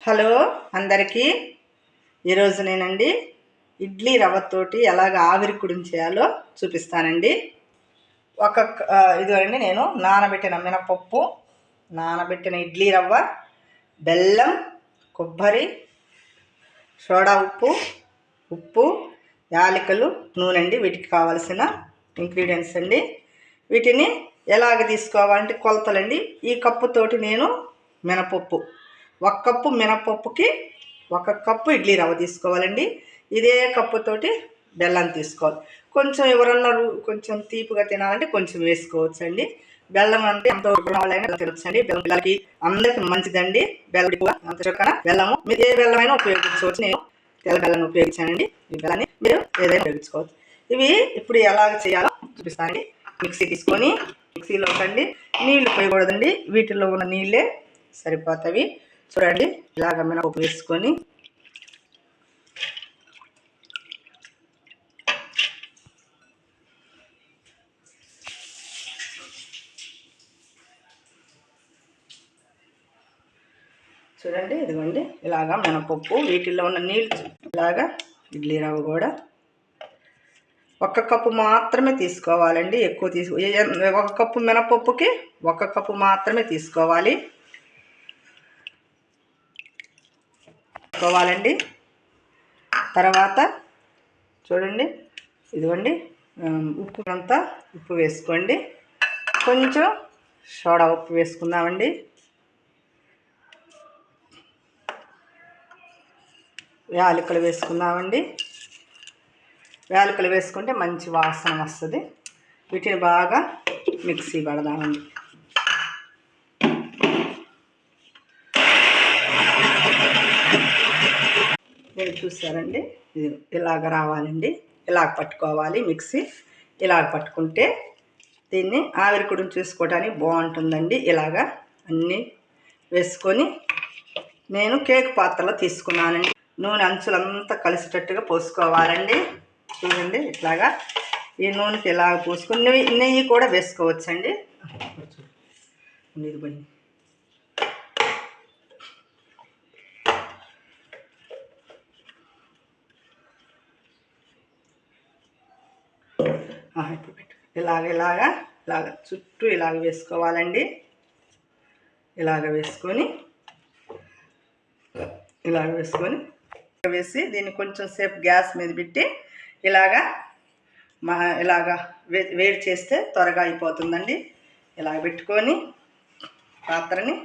Hello అందరికీ. ఈరోజు నేనండి ఇడ్లీ రవ్వతోటి ఎలాగ ఆవిరి కుడుం చేయాలో చూపిస్తానండి. ఇదిగోండి, నేను నానబెట్టిన మినపప్పు, నానబెట్టిన ఇడ్లీ రవ్వ, బెల్లం, కొబ్బరి, సోడా ఉప్పు, యాలకులు, నూనె అండి. వీటికి కావాల్సిన ఇంగ్రీడియంట్స్ అండి. వీటిని ఎలాగ తీసుకోవాలంటే కొలతలండి. ఈ కప్పుతోటి నేను మినపప్పు, 1 కప్పు మినపప్పుకి 1 కప్పు ఇడ్లీ రవ్వ తీసుకోవాలండి. ఇదే కప్పుతోటి బెల్లం తీసుకోవాలి. కొంచెం ఎవరన్నా కొంచెం తీపిగా తినాలంటే కొంచెం వేసుకోవచ్చండి. బెల్లం అంటే అంత వాళ్ళైనా తినొచ్చండి. బెల్లం పిల్లలకి అందరికి మంచిదండి. బెల్లం ఎక్కువ అంత చక్కన బెల్లము మీరు ఏ బెల్లమైనా ఉపయోగించుకోవచ్చు. నేను తెల్ల బెల్లం ఉపయోగించానండి. ఈ బెల్లాన్ని మీరు ఏదైనా ఉపయోగించుకోవచ్చు. ఇవి ఇప్పుడు ఎలాగ చేయాలో చూపిస్తానండి. మిక్సీ తీసుకొని మిక్సీలో కండి నీళ్లు పోయకూడదండి. వీటిలో ఉన్న నీళ్ళే సరిపోతాయి. చూడండి, ఇలాగ మినపప్పు వేసుకొని చూడండి, ఇదిగోండి ఇలాగా మినపప్పు, వీటిల్లో ఉన్న నీళ్ళు ఇలాగా ఇడ్లీ రవ్వ కూడా 1 కప్పు మాత్రమే తీసుకోవాలండి. ఎక్కువ 1 కప్పు మినపప్పుకి 1 కప్పు మాత్రమే తీసుకోవాలి. తర్వాత చూడండి, ఇదిగోండి ఉప్పు వేసుకోండి. కొంచెం సోడా ఉప్పు వేసుకుందామండి. యాలకులు వేసుకుందామండి. యాలకులు వేసుకుంటే మంచి వాసన వస్తుంది. వీటిని బాగా మిక్సీ పడదామండి. మీరు చూసారండి, ఇది ఇలాగ రావాలండి. ఇలాగ పట్టుకోవాలి మిక్సీ. ఇలాగ పట్టుకుంటే దీన్ని ఆవిరి కుడుం చేసుకోవడానికి బాగుంటుందండి. ఇలాగా అన్నీ వేసుకొని నేను కేక్ పాత్రలో తీసుకున్నానండి. నూనె అంచులంతా కలిసేటట్టుగా పోసుకోవాలండి. చూడండి, ఇట్లాగా ఈ నూనెకి ఇలాగ పోసుకొని నెయ్యి కూడా వేసుకోవచ్చండి. ఇది పోయి ఇలాగ చుట్టూ ఇలాగ వేసుకోవాలండి. ఇలాగ వేసుకొని వేసి దీన్ని కొంచెం సేపు గ్యాస్ మీద పెట్టి ఇలాగా వేడి చేస్తే త్వరగా అయిపోతుందండి. ఇలా పెట్టుకొని పాత్రని